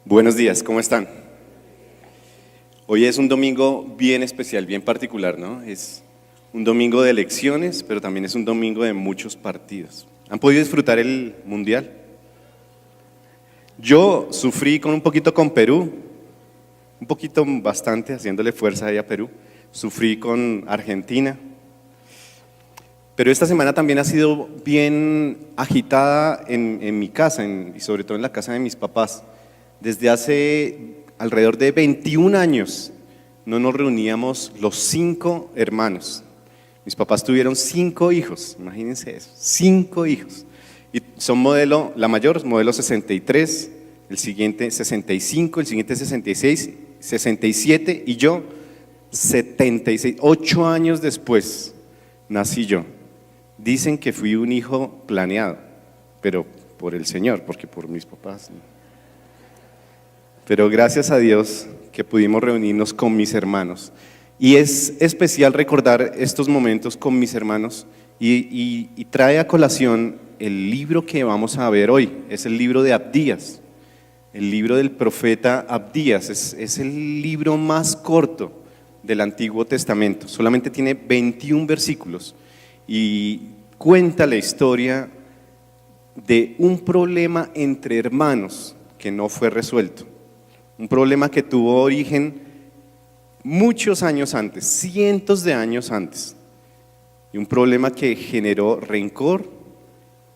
Buenos días, ¿cómo están? Hoy es un domingo bien especial, bien particular, ¿no? Es un domingo de elecciones, pero también es un domingo de muchos partidos. ¿Han podido disfrutar el Mundial? Yo sufrí un poquito con Perú, un poquito bastante, haciéndole fuerza ahí a Perú. Sufrí con Argentina. Pero esta semana también ha sido bien agitada en mi casa, y sobre todo en la casa de mis papás. Desde hace alrededor de 21 años no nos reuníamos los 5 hermanos. Mis papás tuvieron 5 hijos, imagínense eso, 5 hijos. Y son la mayor es modelo 63, el siguiente 65, el siguiente 66, 67 y yo 76. 8 años después nací yo. Dicen que fui un hijo planeado, pero por el Señor, porque por mis papás no. Pero gracias a Dios que pudimos reunirnos con mis hermanos. Y es especial recordar estos momentos con mis hermanos y trae a colación el libro que vamos a ver hoy. Es el libro de Abdías, el libro del profeta Abdías. Es el libro más corto del Antiguo Testamento. Solamente tiene 21 versículos y cuenta la historia de un problema entre hermanos que no fue resuelto. Un problema que tuvo origen muchos años antes, cientos de años antes. Y un problema que generó rencor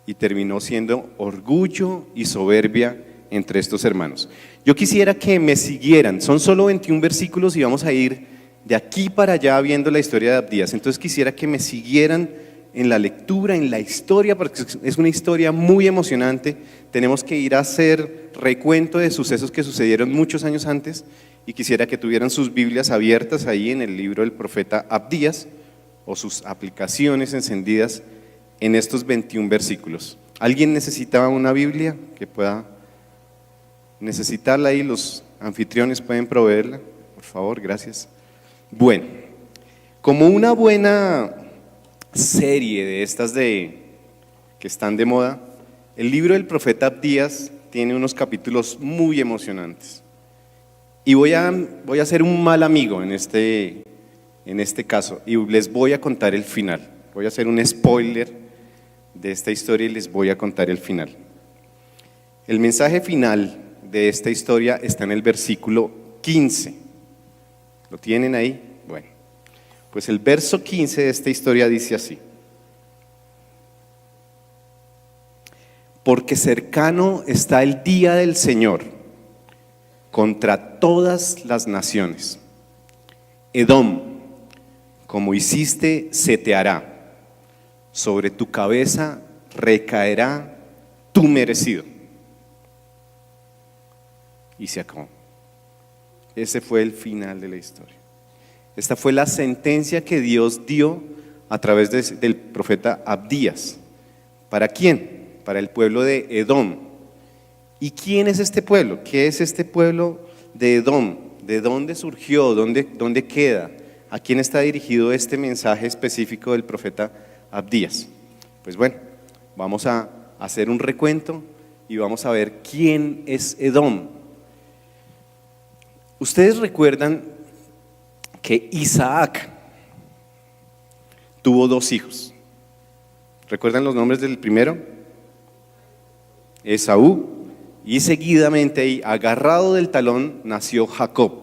y terminó siendo orgullo y soberbia entre estos hermanos. Yo quisiera que me siguieran, son solo 21 versículos y vamos a ir de aquí para allá viendo la historia de Abdías. Entonces quisiera que me siguieran en la lectura, en la historia, porque es una historia muy emocionante. Tenemos que ir a hacer recuento de sucesos que sucedieron muchos años antes y quisiera que tuvieran sus Biblias abiertas ahí en el libro del profeta Abdías o sus aplicaciones encendidas en estos 21 versículos. ¿Alguien necesitaba una Biblia que pueda necesitarla ahí? Los anfitriones pueden proveerla, por favor, gracias. Bueno, como una buena serie de estas que están de moda, el libro del profeta Abdías tiene unos capítulos muy emocionantes. Y voy a ser un mal amigo en este caso y les voy a contar el final. Voy a hacer un spoiler de esta historia y les voy a contar el final. El mensaje final de esta historia está en el versículo 15. ¿Lo tienen ahí? Bueno, pues el verso 15 de esta historia dice así: porque cercano está el día del Señor contra todas las naciones. Edom, como hiciste, se te hará, sobre tu cabeza recaerá tu merecido. Y se acabó. Ese fue el final de la historia. Esta fue la sentencia que Dios dio a través del profeta Abdías. ¿Para quién? Para el pueblo de Edom. ¿Y quién es este pueblo? ¿Qué es este pueblo de Edom? ¿De dónde surgió? ¿Dónde queda? ¿A quién está dirigido este mensaje específico del profeta Abdías? Pues bueno, vamos a hacer un recuento y vamos a ver quién es Edom. Ustedes recuerdan que Isaac tuvo 2 hijos. ¿Recuerdan los nombres del primero? Esaú. Y seguidamente ahí, agarrado del talón, nació Jacob.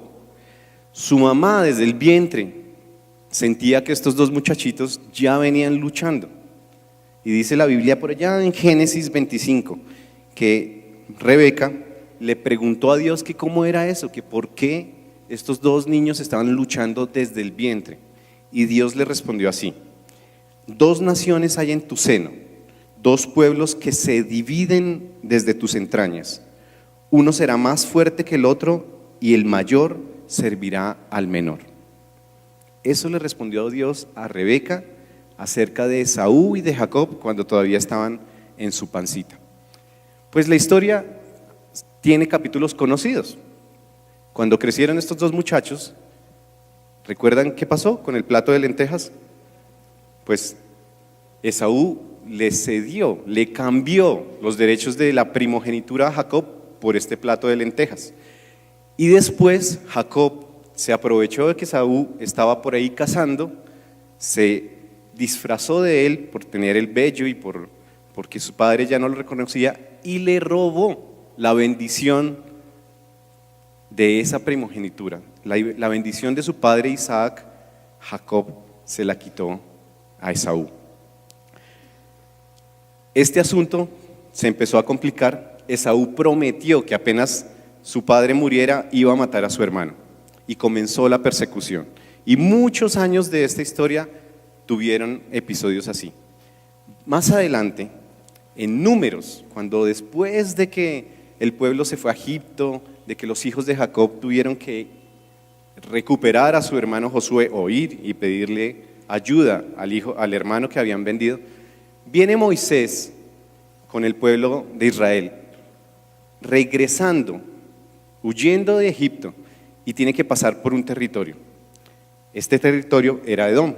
Su mamá desde el vientre sentía que estos 2 muchachitos ya venían luchando. Y dice la Biblia por allá en Génesis 25 que Rebeca le preguntó a Dios que cómo era eso, que por qué estos 2 niños estaban luchando desde el vientre. Y Dios le respondió así: 2 naciones hay en tu seno, 2 pueblos que se dividen desde tus entrañas. Uno será más fuerte que el otro y el mayor servirá al menor. Eso le respondió Dios a Rebeca acerca de Esaú y de Jacob cuando todavía estaban en su pancita. Pues la historia tiene capítulos conocidos. Cuando crecieron estos 2 muchachos, ¿recuerdan qué pasó con el plato de lentejas? Pues Esaú le cedió, le cambió los derechos de la primogenitura a Jacob por este plato de lentejas. Y después Jacob se aprovechó de que Esaú estaba por ahí cazando, se disfrazó de él por tener el vello y porque su padre ya no lo reconocía, y le robó la bendición de esa primogenitura. La bendición de su padre Isaac, Jacob se la quitó a Esaú. Este asunto se empezó a complicar. Esaú prometió que apenas su padre muriera iba a matar a su hermano, y comenzó la persecución. Y muchos años de esta historia tuvieron episodios así. Más adelante, en Números, cuando después de que el pueblo se fue a Egipto, de que los hijos de Jacob tuvieron que recuperar a su hermano Josué, o ir y pedirle ayuda al hermano que habían vendido, viene Moisés con el pueblo de Israel, regresando, huyendo de Egipto, y tiene que pasar por un territorio. Este territorio era Edom,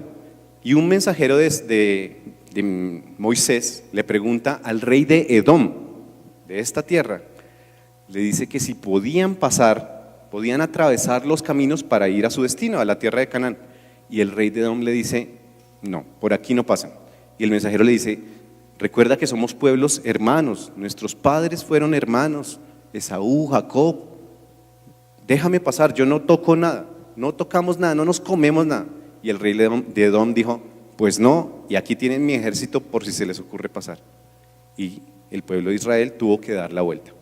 y un mensajero de Moisés le pregunta al rey de Edom, de esta tierra, le dice que si podían atravesar los caminos para ir a su destino, a la tierra de Canaán. Y el rey de Edom le dice, no, por aquí no pasan. Y el mensajero le dice, recuerda que somos pueblos hermanos, nuestros padres fueron hermanos, Esaú, Jacob, déjame pasar, yo no toco nada, no tocamos nada, no nos comemos nada. Y el rey de Edom dijo, pues no, y aquí tienen mi ejército por si se les ocurre pasar. Y el pueblo de Israel tuvo que dar la vuelta.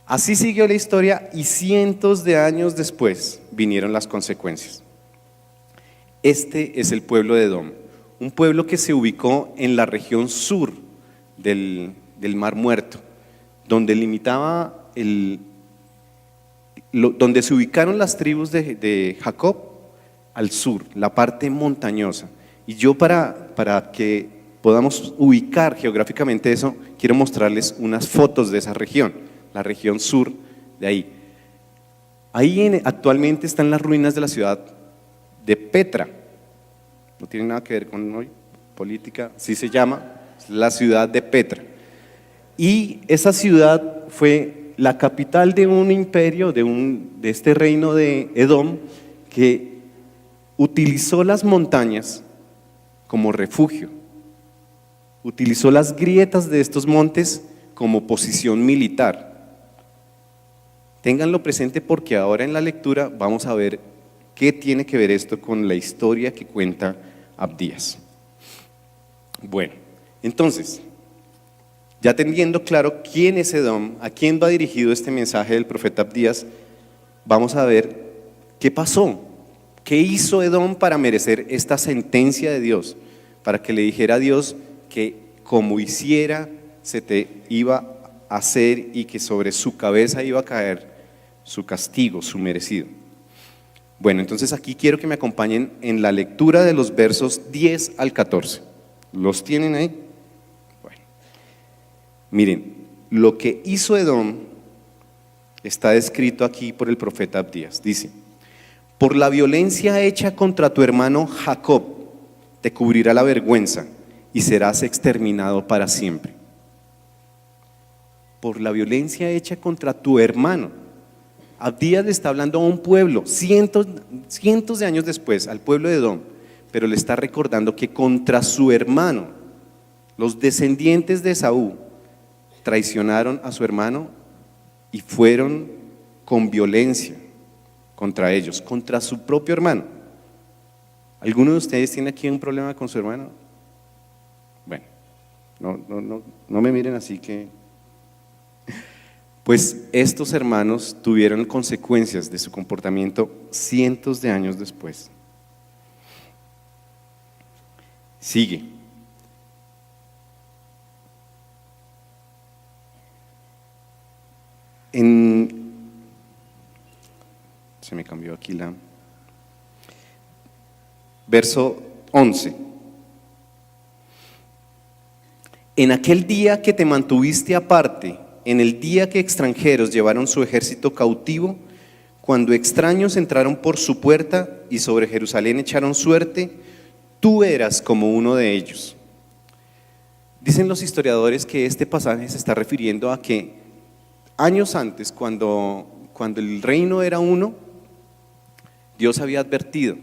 Así siguió la historia, y cientos de años después vinieron las consecuencias. Este es el pueblo de Edom, un pueblo que se ubicó en la región sur del Mar Muerto, donde limitaba donde se ubicaron las tribus de Jacob al sur, la parte montañosa. Y yo para que podamos ubicar geográficamente eso, quiero mostrarles unas fotos de esa región, la región sur de ahí. Ahí actualmente están las ruinas de la ciudad de Petra. No tiene nada que ver con hoy, política, así se llama, la ciudad de Petra. Y esa ciudad fue la capital de un imperio, de este reino de Edom, que utilizó las montañas como refugio, utilizó las grietas de estos montes como posición militar. Ténganlo presente, porque ahora en la lectura vamos a ver qué tiene que ver esto con la historia que cuenta Abdías. Bueno, entonces, ya teniendo claro quién es Edom, a quién va dirigido este mensaje del profeta Abdías, vamos a ver qué pasó, qué hizo Edom para merecer esta sentencia de Dios, para que le dijera a Dios que como hiciera se te iba a hacer, y que sobre su cabeza iba a caer su castigo, su merecido. Bueno, entonces aquí quiero que me acompañen en la lectura de los versos 10 al 14. ¿Los tienen ahí? Bueno, miren, lo que hizo Edom está descrito aquí por el profeta Abdías. Dice: por la violencia hecha contra tu hermano Jacob, te cubrirá la vergüenza y serás exterminado para siempre. Por la violencia hecha contra tu hermano. Abdías le está hablando a un pueblo, cientos de años después, al pueblo de Edom, pero le está recordando que contra su hermano, los descendientes de Esaú, traicionaron a su hermano y fueron con violencia contra ellos, contra su propio hermano. ¿Alguno de ustedes tiene aquí un problema con su hermano? Bueno, no me miren así que… Pues estos hermanos tuvieron consecuencias de su comportamiento cientos de años después. Sigue. Se me cambió aquí la… Verso 11. En aquel día que te mantuviste aparte, en el día que extranjeros llevaron su ejército cautivo, cuando extraños entraron por su puerta y sobre Jerusalén echaron suerte, tú eras como uno de ellos. Dicen los historiadores que este pasaje se está refiriendo a que Años antes, cuando el reino era uno, Dios había advertido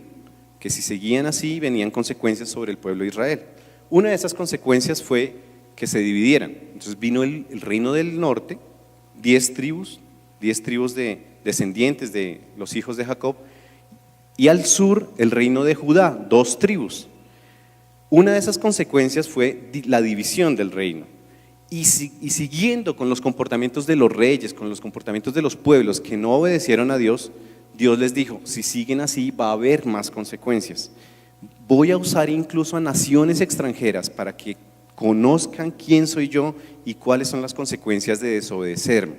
que si seguían así venían consecuencias sobre el pueblo de Israel. Una de esas consecuencias fue que se dividieran. Entonces vino el reino del norte, 10 tribus de descendientes de los hijos de Jacob, y al sur el reino de Judá, 2 tribus. Una de esas consecuencias fue la división del reino. Y siguiendo con los comportamientos de los reyes, con los comportamientos de los pueblos que no obedecieron a Dios, Dios les dijo, si siguen así va a haber más consecuencias. Voy a usar incluso a naciones extranjeras para que conozcan quién soy yo y cuáles son las consecuencias de desobedecerme.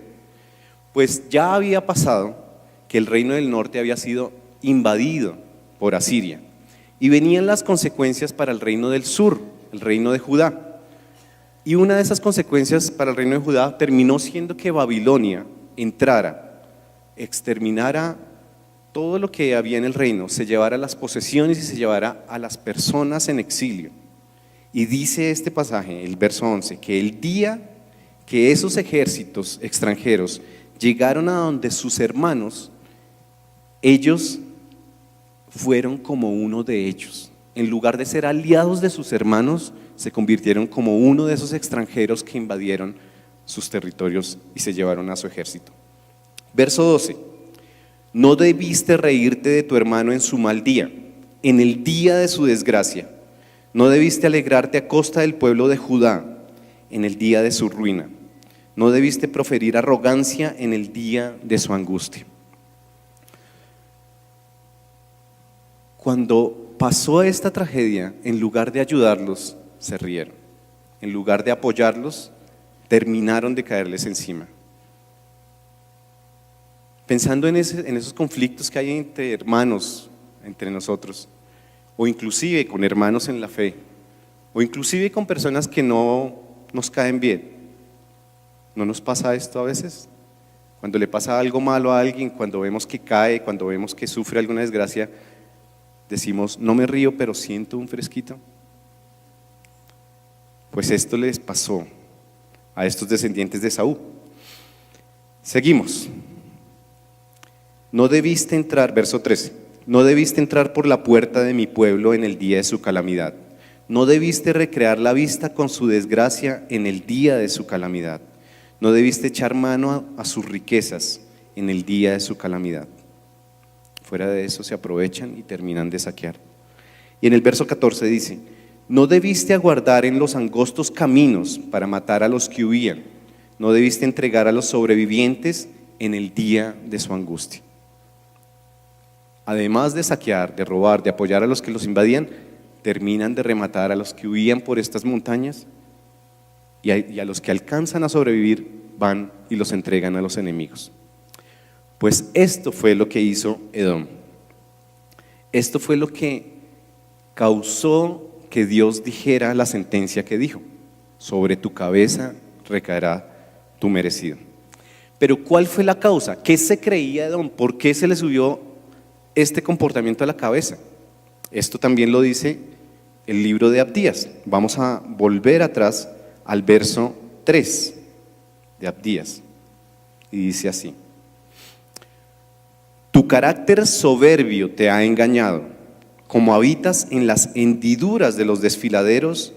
Pues ya había pasado que el reino del norte había sido invadido por Asiria y venían las consecuencias para el reino del sur, el reino de Judá. Y una de esas consecuencias para el reino de Judá terminó siendo que Babilonia entrara, exterminara todo lo que había en el reino, se llevara las posesiones y se llevara a las personas en exilio. Y dice este pasaje, el verso 11, que el día que esos ejércitos extranjeros llegaron a donde sus hermanos, ellos fueron como uno de ellos. En lugar de ser aliados de sus hermanos, se convirtieron como uno de esos extranjeros que invadieron sus territorios y se llevaron a su ejército. Verso 12, no debiste reírte de tu hermano en su mal día, en el día de su desgracia. No debiste alegrarte a costa del pueblo de Judá, en el día de su ruina. No debiste proferir arrogancia en el día de su angustia. Cuando pasó esta tragedia, en lugar de ayudarlos, se rieron. En lugar de apoyarlos, terminaron de caerles encima. Pensando en esos conflictos que hay entre hermanos, entre nosotros, o inclusive con hermanos en la fe, o inclusive con personas que no nos caen bien. ¿No nos pasa esto a veces? Cuando le pasa algo malo a alguien, cuando vemos que cae, cuando vemos que sufre alguna desgracia, decimos, no me río, pero siento un fresquito. Pues esto les pasó a estos descendientes de Esaú. Seguimos. No debiste entrar, verso 13, no debiste entrar por la puerta de mi pueblo en el día de su calamidad. No debiste recrear la vista con su desgracia en el día de su calamidad. No debiste echar mano a sus riquezas en el día de su calamidad. Fuera de eso se aprovechan y terminan de saquear. Y en el verso 14 dice, no debiste aguardar en los angostos caminos para matar a los que huían. No debiste entregar a los sobrevivientes en el día de su angustia. Además de saquear, de robar, de apoyar a los que los invadían, terminan de rematar a los que huían por estas montañas y a los que alcanzan a sobrevivir van y los entregan a los enemigos. Pues esto fue lo que hizo Edom. Esto fue lo que causó que Dios dijera la sentencia que dijo: sobre tu cabeza recaerá tu merecido. Pero ¿cuál fue la causa? ¿Qué se creía Edom? ¿Por qué se le subió este comportamiento a la cabeza? Esto también lo dice el libro de Abdías. Vamos a volver atrás al verso 3 de Abdías. Y dice así: tu carácter soberbio te ha engañado, como habitas en las hendiduras de los desfiladeros,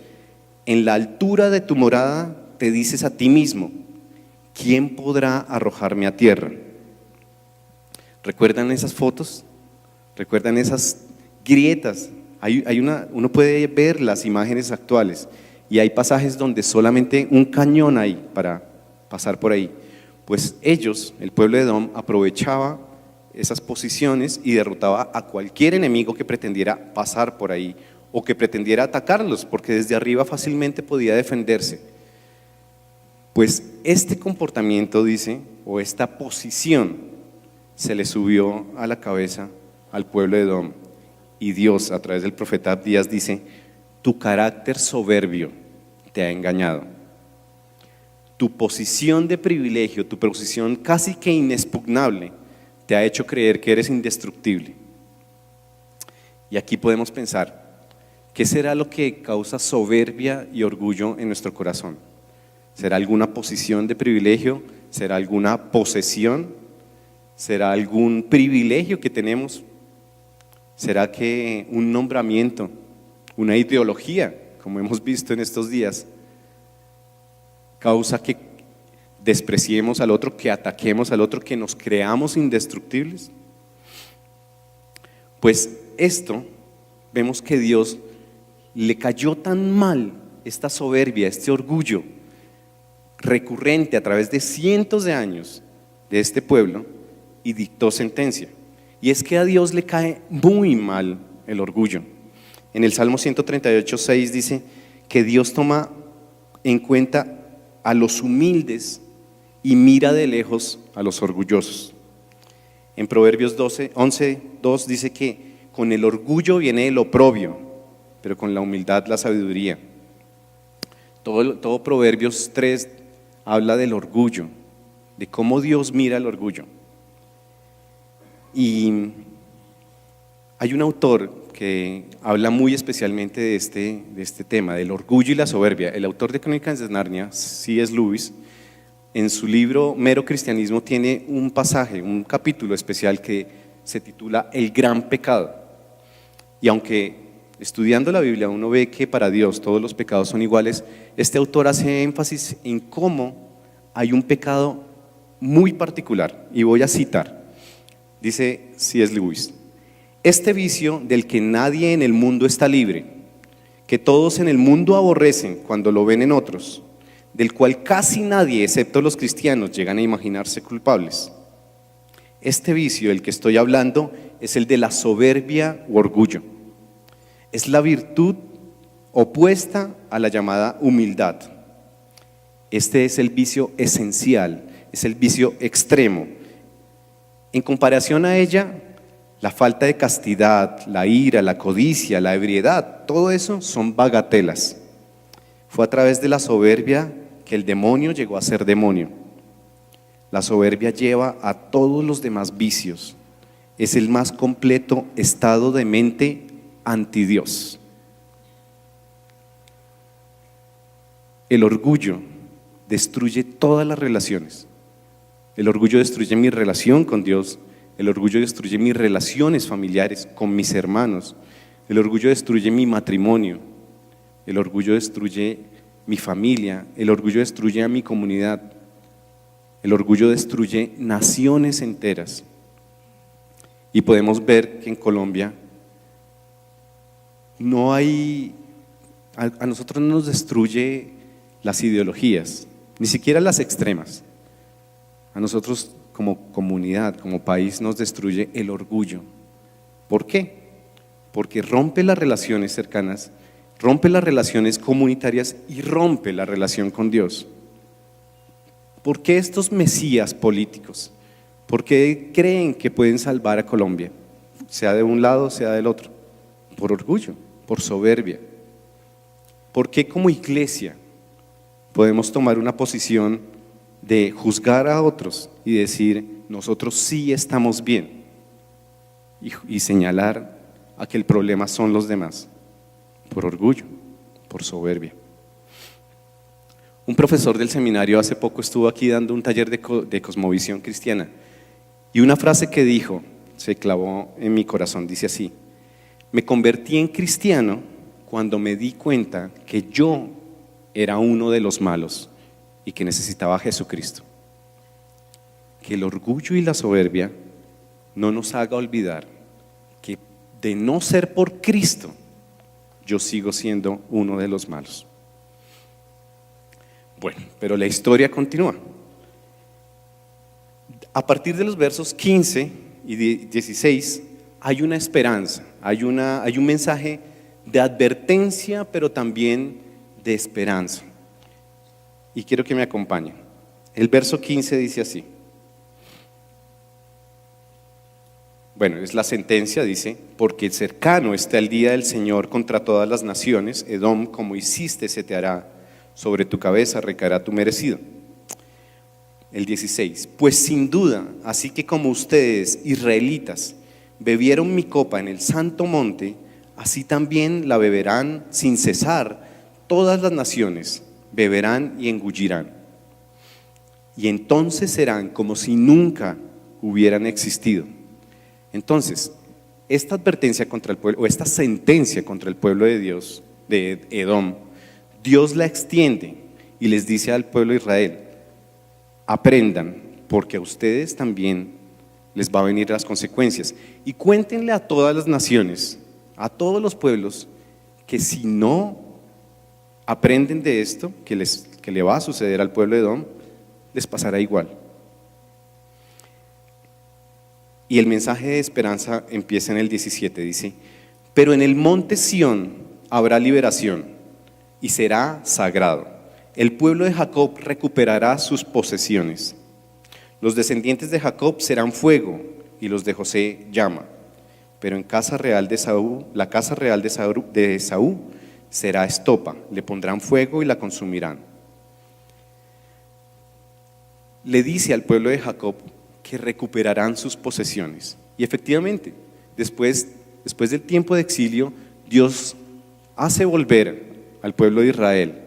en la altura de tu morada te dices a ti mismo: ¿quién podrá arrojarme a tierra? ¿Recuerdan esas fotos? ¿Recuerdan esas grietas? Uno puede ver las imágenes actuales y hay pasajes donde solamente un cañón hay para pasar por ahí. Pues ellos, el pueblo de Edom, aprovechaba esas posiciones y derrotaba a cualquier enemigo que pretendiera pasar por ahí o que pretendiera atacarlos, porque desde arriba fácilmente podía defenderse. Pues este comportamiento, dice, o esta posición se le subió a la cabeza al pueblo de Edom, y Dios a través del profeta Abdías dice: tu carácter soberbio te ha engañado. Tu posición de privilegio, tu posición casi que inexpugnable te ha hecho creer que eres indestructible. Y aquí podemos pensar, ¿qué será lo que causa soberbia y orgullo en nuestro corazón? ¿Será alguna posición de privilegio? ¿Será alguna posesión? ¿Será algún privilegio que tenemos? ¿Será que un nombramiento, una ideología, como hemos visto en estos días, causa que despreciemos al otro, que ataquemos al otro, que nos creamos indestructibles? Pues esto, vemos que Dios le cayó tan mal esta soberbia, este orgullo recurrente a través de cientos de años de este pueblo, y dictó sentencia. Y es que a Dios le cae muy mal el orgullo. En el Salmo 138:6 dice que Dios toma en cuenta a los humildes y mira de lejos a los orgullosos. En Proverbios 11:2 dice que con el orgullo viene el oprobio, pero con la humildad la sabiduría. Todo Proverbios 3 habla del orgullo, de cómo Dios mira el orgullo. Y hay un autor que habla muy especialmente de este tema, del orgullo y la soberbia. El autor de Crónicas de Narnia, C.S. Lewis, en su libro Mero Cristianismo tiene un pasaje, un capítulo especial que se titula El Gran Pecado. Y aunque estudiando la Biblia uno ve que para Dios todos los pecados son iguales, este autor hace énfasis en cómo hay un pecado muy particular, y voy a citar. Dice C.S. Lewis: este vicio del que nadie en el mundo está libre, que todos en el mundo aborrecen cuando lo ven en otros, del cual casi nadie, excepto los cristianos, llegan a imaginarse culpables. Este vicio del que estoy hablando es el de la soberbia u orgullo. Es la virtud opuesta a la llamada humildad. Este es el vicio esencial, es el vicio extremo. En comparación a ella, la falta de castidad, la ira, la codicia, la ebriedad, todo eso son bagatelas. Fue a través de la soberbia que el demonio llegó a ser demonio. La soberbia lleva a todos los demás vicios. Es el más completo estado de mente anti Dios. El orgullo destruye todas las relaciones. El orgullo destruye mi relación con Dios. El orgullo destruye mis relaciones familiares con mis hermanos. El orgullo destruye mi matrimonio. El orgullo destruye mi familia. El orgullo destruye a mi comunidad. El orgullo destruye naciones enteras. Y podemos ver que en Colombia no hay, a nosotros no nos destruye las ideologías, ni siquiera las extremas. A nosotros como comunidad, como país, nos destruye el orgullo. ¿Por qué? Porque rompe las relaciones cercanas, rompe las relaciones comunitarias y rompe la relación con Dios. ¿Por qué estos mesías políticos? ¿Por qué creen que pueden salvar a Colombia? Sea de un lado, sea del otro. Por orgullo, por soberbia. ¿Por qué como iglesia podemos tomar una posición de juzgar a otros y decir, nosotros sí estamos bien, y señalar a que el problema son los demás? Por orgullo, por soberbia. Un profesor del seminario hace poco estuvo aquí dando un taller de cosmovisión cristiana, y una frase que dijo se clavó en mi corazón. Dice así: me convertí en cristiano cuando me di cuenta que yo era uno de los malos y que necesitaba a Jesucristo. Que el orgullo y la soberbia no nos haga olvidar que de no ser por Cristo, yo sigo siendo uno de los malos. Bueno, pero la historia continúa. A partir de los versos 15 y 16 hay una esperanza, hay un mensaje de advertencia, pero también de esperanza. Y quiero que me acompañen. El verso 15 dice así. Bueno, es la sentencia, dice: porque cercano está el día del Señor contra todas las naciones. Edom, como hiciste se te hará, sobre tu cabeza recaerá tu merecido. El 16, pues sin duda, así que como ustedes, israelitas, bebieron mi copa en el santo monte, así también la beberán sin cesar todas las naciones, beberán y engullirán. y entonces serán como si nunca hubieran existido. Entonces, esta advertencia contra el pueblo, o esta sentencia contra el pueblo de Dios, de Edom, Dios la extiende y les dice al pueblo de Israel: aprendan, porque a ustedes también les va a venir las consecuencias. Y cuéntenle a todas las naciones, a todos los pueblos, que si no aprenden de esto, que le va a suceder al pueblo de Edom, les pasará igual. Y el mensaje de esperanza empieza en el 17, dice: pero en el monte Sión habrá liberación y será sagrado. El pueblo de Jacob recuperará sus posesiones. Los descendientes de Jacob serán fuego y los de José llama. Pero en casa real de Esaú, la casa real de Esaú será estopa, le pondrán fuego y la consumirán. Le dice al pueblo de Jacob que recuperarán sus posesiones. Y efectivamente, después del tiempo de exilio, Dios hace volver al pueblo de Israel.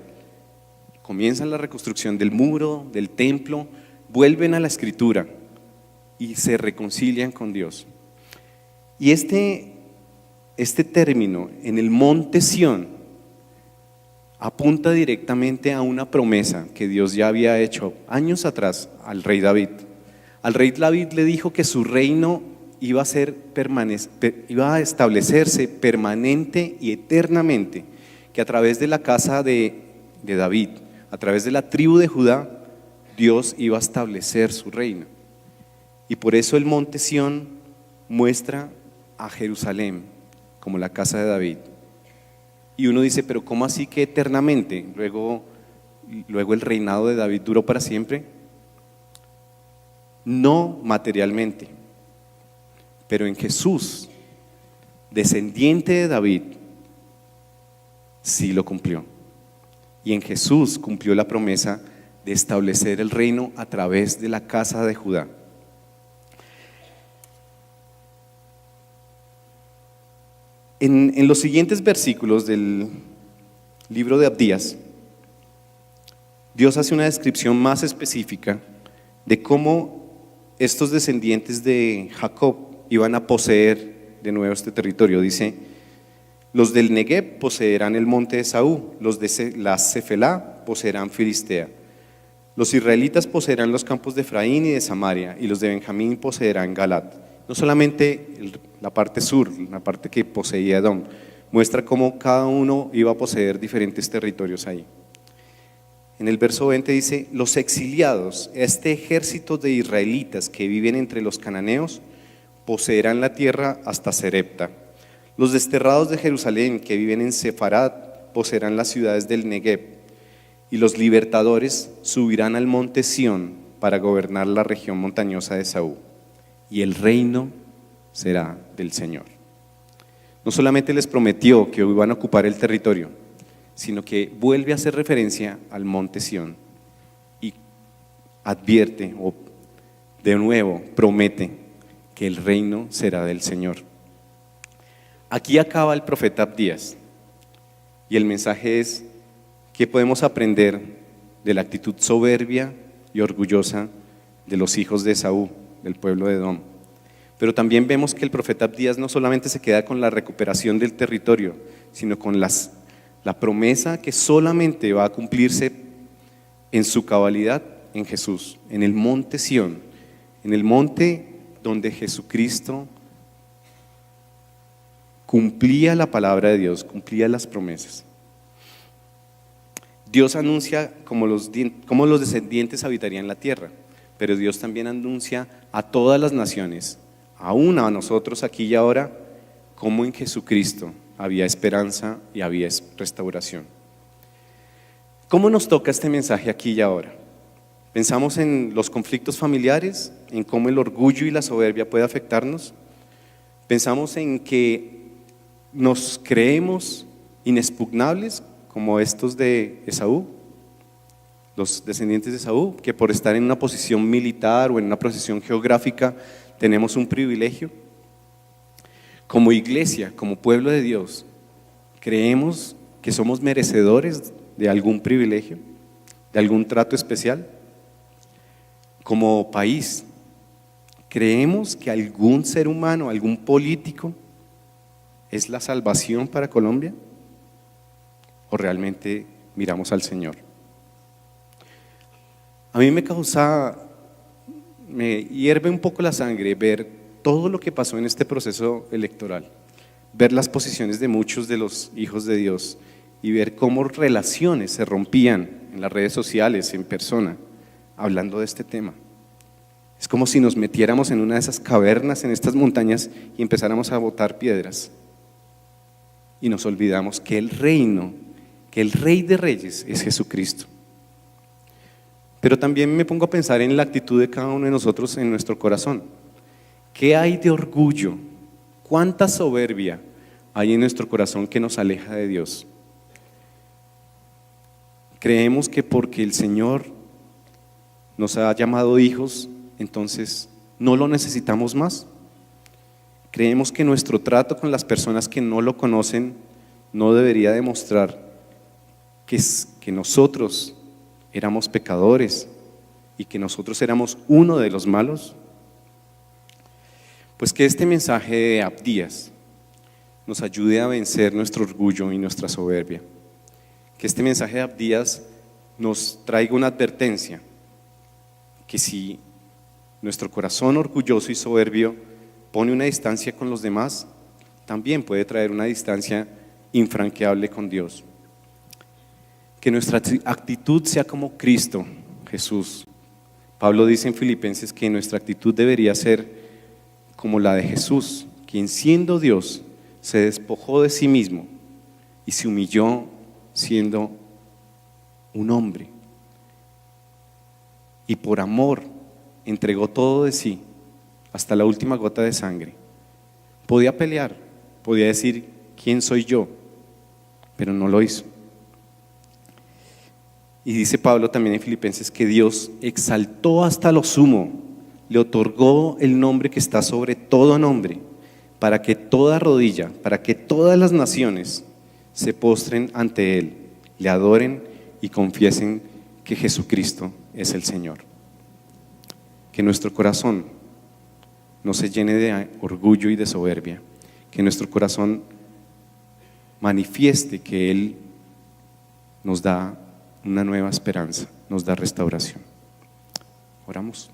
Comienza la reconstrucción del muro, del templo, vuelven a la escritura y se reconcilian con Dios. Y este término, en el monte Sión, apunta directamente a una promesa que Dios ya había hecho años atrás al rey David. Al rey David le dijo que su reino iba a establecerse permanente y eternamente, que a través de la casa de David, a través de la tribu de Judá, Dios iba a establecer su reino. Y por eso el monte Sión muestra a Jerusalén como la casa de David. Y uno dice: pero ¿cómo así que eternamente? Luego el reinado de David duró para siempre. No materialmente, pero en Jesús, descendiente de David, sí lo cumplió. Y en Jesús cumplió la promesa de establecer el reino a través de la casa de Judá. En los siguientes versículos del libro de Abdías, Dios hace una descripción más específica de cómo estos descendientes de Jacob iban a poseer de nuevo este territorio. Dice: los del Negueb poseerán el monte de Esaú, los de la Cefelá poseerán Filistea, los israelitas poseerán los campos de Efraín y de Samaria, y los de Benjamín poseerán Galat. No solamente la parte sur, la parte que poseía Edom, muestra cómo cada uno iba a poseer diferentes territorios ahí. En el verso 20 dice: los exiliados, este ejército de israelitas que viven entre los cananeos, poseerán la tierra hasta Serepta. Los desterrados de Jerusalén que viven en Sefarat poseerán las ciudades del Negueb. Y los libertadores subirán al monte Sión para gobernar la región montañosa de Esaú. Y el reino será del Señor. No solamente les prometió que iban a ocupar el territorio, sino que vuelve a hacer referencia al monte Sión y advierte, o de nuevo promete, que el reino será del Señor. Aquí acaba el profeta Abdías y el mensaje es: ¿qué podemos aprender de la actitud soberbia y orgullosa de los hijos de Esaú, del pueblo de Edom? Pero también vemos que el profeta Abdías no solamente se queda con la recuperación del territorio, sino con la promesa que solamente va a cumplirse en su cabalidad en Jesús, en el monte Sión, en el monte donde Jesucristo cumplía la palabra de Dios, cumplía las promesas. Dios anuncia cómo los descendientes habitarían la tierra, pero Dios también anuncia a todas las naciones, aún a nosotros aquí y ahora, cómo en Jesucristo había esperanza y había restauración. ¿Cómo nos toca este mensaje aquí y ahora? ¿Pensamos en los conflictos familiares, en cómo el orgullo y la soberbia puede afectarnos? ¿Pensamos en que nos creemos inexpugnables como estos de Esaú, los descendientes de Esaú, que por estar en una posición militar o en una posición geográfica tenemos un privilegio? Como iglesia, como pueblo de Dios, ¿creemos que somos merecedores de algún privilegio, de algún trato especial? como país, ¿creemos que algún ser humano, algún político es la salvación para Colombia? ¿O realmente miramos al Señor? A mí me hierve un poco la sangre ver todo lo que pasó en este proceso electoral, ver las posiciones de muchos de los hijos de Dios y ver cómo relaciones se rompían en las redes sociales, en persona, hablando de este tema. Es como si nos metiéramos en una de esas cavernas, en estas montañas, y empezáramos a botar piedras. Y nos olvidamos que el Rey de Reyes es Jesucristo. Pero también me pongo a pensar en la actitud de cada uno de nosotros en nuestro corazón. ¿Qué hay de orgullo? ¿Cuánta soberbia hay en nuestro corazón que nos aleja de Dios? Creemos que porque el Señor nos ha llamado hijos, entonces no lo necesitamos más. Creemos que nuestro trato con las personas que no lo conocen no debería demostrar que nosotros éramos pecadores y que nosotros éramos uno de los malos. Pues que este mensaje de Abdías nos ayude a vencer nuestro orgullo y nuestra soberbia. Que este mensaje de Abdías nos traiga una advertencia, que si nuestro corazón orgulloso y soberbio pone una distancia con los demás, también puede traer una distancia infranqueable con Dios. Que nuestra actitud sea como Cristo Jesús. Pablo dice en Filipenses que nuestra actitud debería ser como la de Jesús, quien siendo Dios se despojó de sí mismo y se humilló siendo un hombre. Y por amor entregó todo de sí, hasta la última gota de sangre. Podía pelear, podía decir, ¿quién soy yo? Pero no lo hizo. Y dice Pablo también en Filipenses que Dios exaltó hasta lo sumo, le otorgó el nombre que está sobre todo nombre, para que toda rodilla, para que todas las naciones se postren ante Él, le adoren y confiesen que Jesucristo es el Señor. Que nuestro corazón no se llene de orgullo y de soberbia, que nuestro corazón manifieste que Él nos da una nueva esperanza, nos da restauración. Oramos.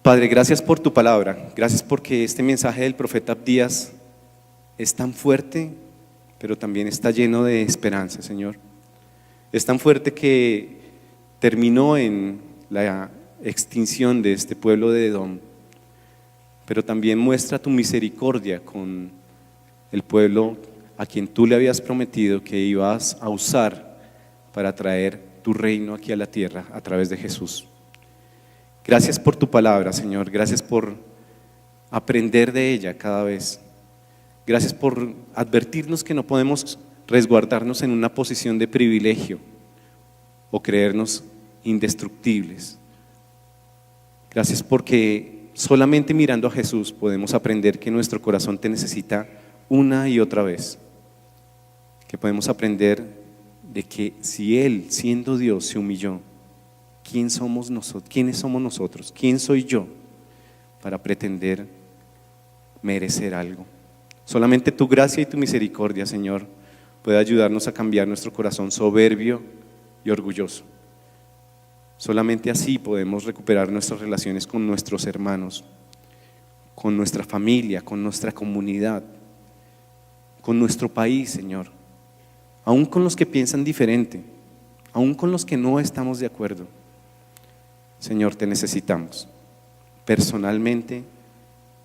Padre, gracias por tu palabra, gracias porque este mensaje del profeta Abdías es tan fuerte, pero también está lleno de esperanza, Señor. Es tan fuerte que terminó en la extinción de este pueblo de Edom, pero también muestra tu misericordia con el pueblo a quien tú le habías prometido que ibas a usar para traer tu reino aquí a la tierra a través de Jesús. Gracias por tu palabra, Señor, gracias por aprender de ella cada vez. Gracias por advertirnos que no podemos resguardarnos en una posición de privilegio o creernos indestructibles. Gracias porque solamente mirando a Jesús podemos aprender que nuestro corazón te necesita una y otra vez. Que podemos aprender de que si Él, siendo Dios, se humilló, ¿quiénes somos nosotros? ¿Quién soy yo para pretender merecer algo? Solamente tu gracia y tu misericordia, Señor, puede ayudarnos a cambiar nuestro corazón soberbio y orgulloso. Solamente así podemos recuperar nuestras relaciones con nuestros hermanos, con nuestra familia, con nuestra comunidad, con nuestro país, Señor, aún con los que piensan diferente, aún con los que no estamos de acuerdo. Señor, te necesitamos personalmente,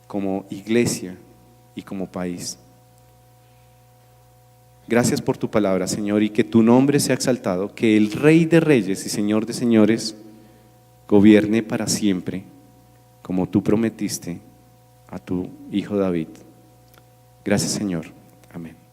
como iglesia y como país. Gracias por tu palabra, Señor, y que tu nombre sea exaltado, que el Rey de Reyes y Señor de Señores gobierne para siempre, como tú prometiste a tu Hijo David. Gracias, Señor. Amén.